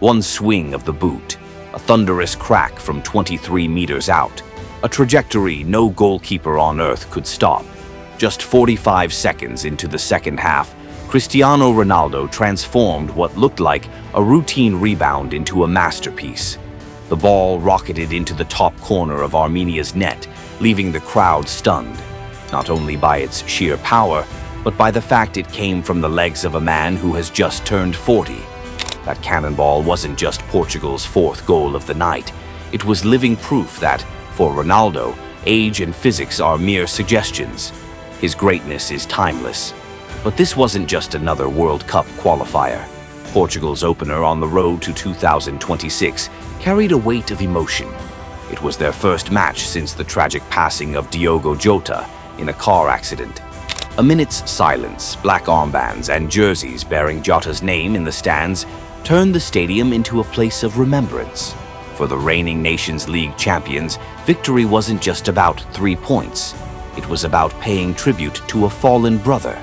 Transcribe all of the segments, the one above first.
One swing of the boot, a thunderous crack from 23 meters out, a trajectory no goalkeeper on earth could stop. Just 45 seconds into the second half, Cristiano Ronaldo transformed what looked like a routine rebound into a masterpiece. The ball rocketed into the top corner of Armenia's net, leaving the crowd stunned, not only by its sheer power, but by the fact it came from the legs of a man who has just turned 40. That cannonball wasn't just Portugal's fourth goal of the night. It was living proof that, for Ronaldo, age and physics are mere suggestions. His greatness is timeless. But this wasn't just another World Cup qualifier. Portugal's opener on the road to 2026 carried a weight of emotion. It was their first match since the tragic passing of Diogo Jota in a car accident. A minute's silence, black armbands, and jerseys bearing Jota's name in the stands turned the stadium into a place of remembrance. For the reigning Nations League champions, victory wasn't just about 3 points. It was about paying tribute to a fallen brother.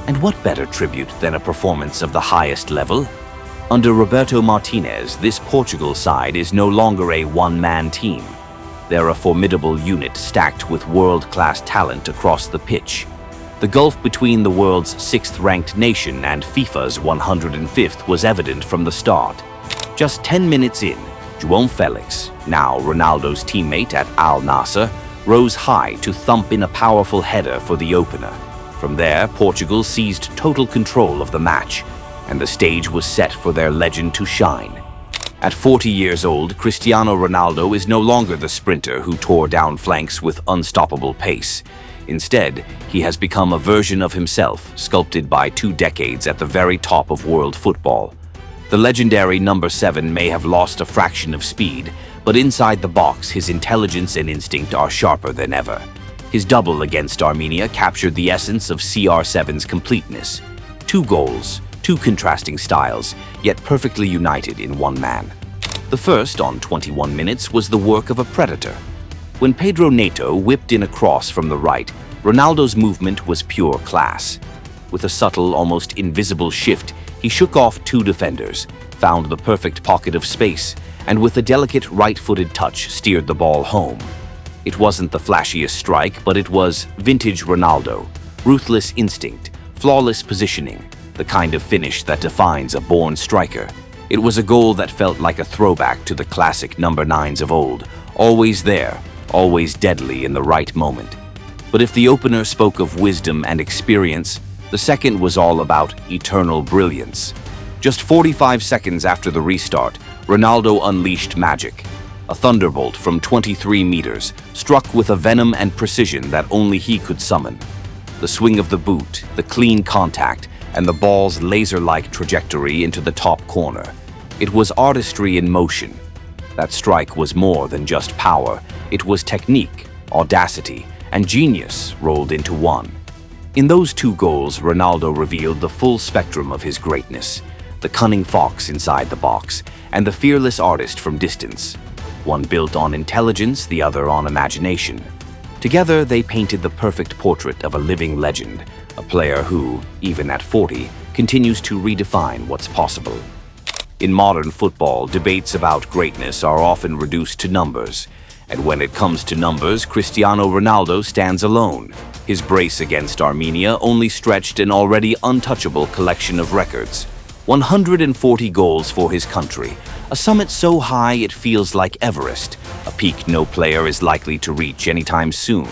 And what better tribute than a performance of the highest level? Under Roberto Martinez, this Portugal side is no longer a one-man team. They're a formidable unit stacked with world-class talent across the pitch. The gulf between the world's 6th-ranked nation and FIFA's 105th was evident from the start. Just 10 minutes in, João Felix, now Ronaldo's teammate at Al Nassr, rose high to thump in a powerful header for the opener. From there, Portugal seized total control of the match, and the stage was set for their legend to shine. At 40 years old, Cristiano Ronaldo is no longer the sprinter who tore down flanks with unstoppable pace. Instead, he has become a version of himself, sculpted by 2 decades at the very top of world football. The legendary number 7 may have lost a fraction of speed, but inside the box, his intelligence and instinct are sharper than ever. His double against Armenia captured the essence of CR7's completeness. 2 goals, 2 contrasting styles, yet perfectly united in one man. The first, on 21 minutes, was the work of a predator. When Pedro Neto whipped in a cross from the right, Ronaldo's movement was pure class. With a subtle, almost invisible shift, he shook off 2 defenders, found the perfect pocket of space, and with a delicate right-footed touch steered the ball home. It wasn't the flashiest strike, but it was vintage Ronaldo. Ruthless instinct, flawless positioning, the kind of finish that defines a born striker. It was a goal that felt like a throwback to the classic number 9s of old, always there, always deadly in the right moment. But if the opener spoke of wisdom and experience, the second was all about eternal brilliance. Just 45 seconds after the restart, Ronaldo unleashed magic. A thunderbolt from 23 meters, struck with a venom and precision that only he could summon. The swing of the boot, the clean contact, and the ball's laser-like trajectory into the top corner. It was artistry in motion. That strike was more than just power. It was technique, audacity, and genius rolled into one. In those 2 goals, Ronaldo revealed the full spectrum of his greatness, the cunning fox inside the box, and the fearless artist from distance. One built on intelligence, the other on imagination. Together, they painted the perfect portrait of a living legend, a player who, even at 40, continues to redefine what's possible. In modern football, debates about greatness are often reduced to numbers. And when it comes to numbers, Cristiano Ronaldo stands alone. His brace against Armenia only stretched an already untouchable collection of records. 140 goals for his country, a summit so high it feels like Everest, a peak no player is likely to reach anytime soon.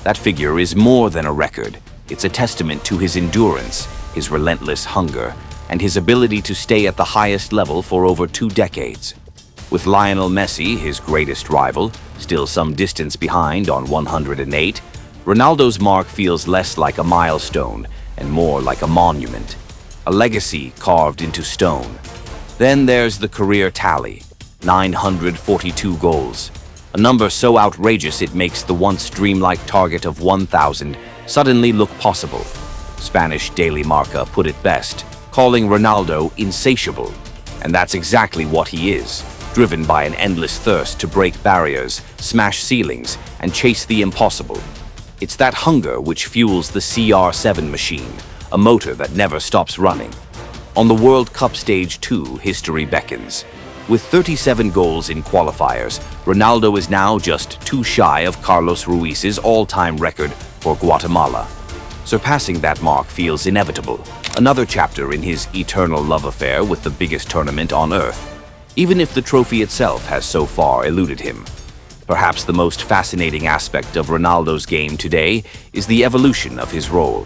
That figure is more than a record. It's a testament to his endurance, his relentless hunger, and his ability to stay at the highest level for over 2 decades. With Lionel Messi, his greatest rival, still some distance behind on 108, Ronaldo's mark feels less like a milestone and more like a monument, a legacy carved into stone. Then there's the career tally, 942 goals, a number so outrageous it makes the once dreamlike target of 1,000 suddenly look possible. Spanish Daily Marca put it best, calling Ronaldo insatiable. And that's exactly what he is, driven by an endless thirst to break barriers, smash ceilings, and chase the impossible. It's that hunger which fuels the CR7 machine, a motor that never stops running. On the World Cup Stage 2, history beckons. With 37 goals in qualifiers, Ronaldo is now just 2 shy of Carlos Ruiz's all-time record for Guatemala. Surpassing that mark feels inevitable, another chapter in his eternal love affair with the biggest tournament on Earth, even if the trophy itself has so far eluded him. Perhaps the most fascinating aspect of Ronaldo's game today is the evolution of his role.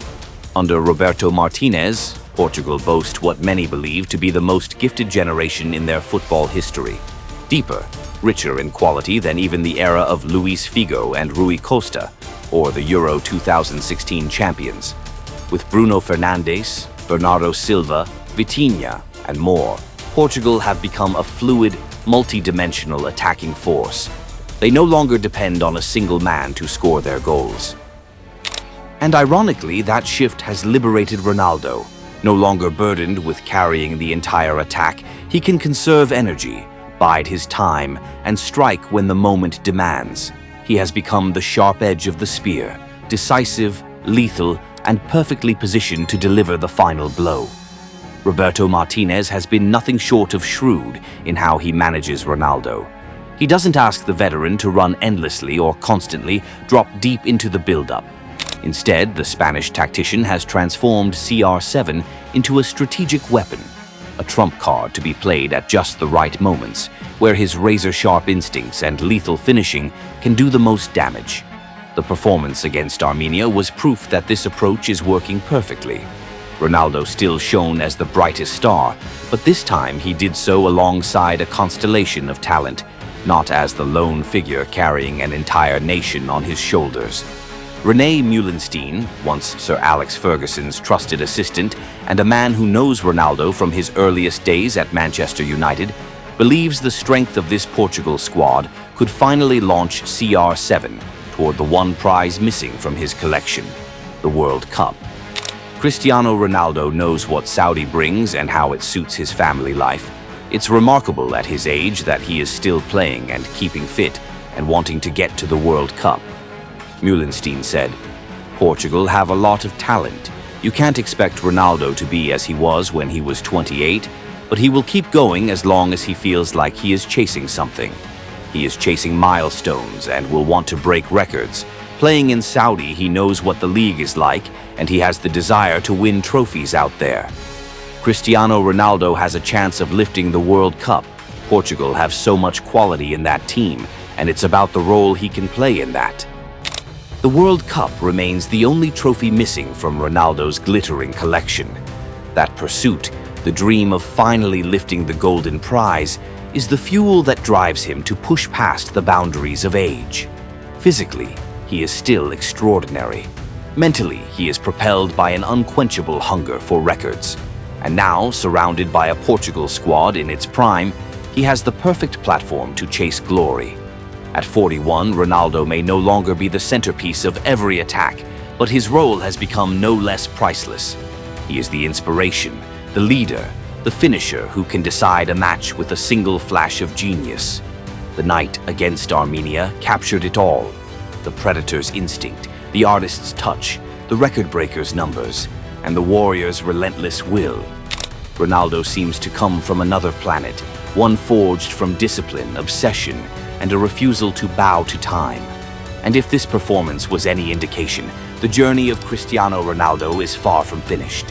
Under Roberto Martinez, Portugal boast what many believe to be the most gifted generation in their football history. Deeper, richer in quality than even the era of Luis Figo and Rui Costa, or the Euro 2016 champions. With Bruno Fernandes, Bernardo Silva, Vitinha, and more, Portugal have become a fluid, multi-dimensional attacking force. They no longer depend on a single man to score their goals. And ironically, that shift has liberated Ronaldo. No longer burdened with carrying the entire attack, he can conserve energy, bide his time, and strike when the moment demands. He has become the sharp edge of the spear, decisive, lethal, and perfectly positioned to deliver the final blow. Roberto Martinez has been nothing short of shrewd in how he manages Ronaldo. He doesn't ask the veteran to run endlessly or constantly drop deep into the build-up. Instead, the Spanish tactician has transformed CR7 into a strategic weapon, a trump card to be played at just the right moments, where his razor-sharp instincts and lethal finishing can do the most damage. The performance against Armenia was proof that this approach is working perfectly. Ronaldo still shone as the brightest star, but this time he did so alongside a constellation of talent, not as the lone figure carrying an entire nation on his shoulders. René Meulenstein, once Sir Alex Ferguson's trusted assistant and a man who knows Ronaldo from his earliest days at Manchester United, believes the strength of this Portugal squad could finally launch CR7 toward the one prize missing from his collection, the World Cup. Cristiano Ronaldo knows what Saudi brings and how it suits his family life. It's remarkable at his age that he is still playing and keeping fit and wanting to get to the World Cup. Meulenstein said, "Portugal have a lot of talent. You can't expect Ronaldo to be as he was when he was 28, but he will keep going as long as he feels like he is chasing something. He is chasing milestones and will want to break records. Playing in Saudi, he knows what the league is like, and he has the desire to win trophies out there. Cristiano Ronaldo has a chance of lifting the World Cup. Portugal have so much quality in that team, and it's about the role he can play in that." The World Cup remains the only trophy missing from Ronaldo's glittering collection. That pursuit, the dream of finally lifting the golden prize, is the fuel that drives him to push past the boundaries of age. Physically, he is still extraordinary. Mentally, he is propelled by an unquenchable hunger for records. And now, surrounded by a Portugal squad in its prime, he has the perfect platform to chase glory. At 41, Ronaldo may no longer be the centerpiece of every attack, but his role has become no less priceless. He is the inspiration, the leader, the finisher who can decide a match with a single flash of genius. The night against Armenia captured it all. The predator's instinct, the artist's touch, the record breaker's numbers, and the warrior's relentless will. Ronaldo seems to come from another planet, one forged from discipline, obsession, and a refusal to bow to time. And if this performance was any indication, the journey of Cristiano Ronaldo is far from finished.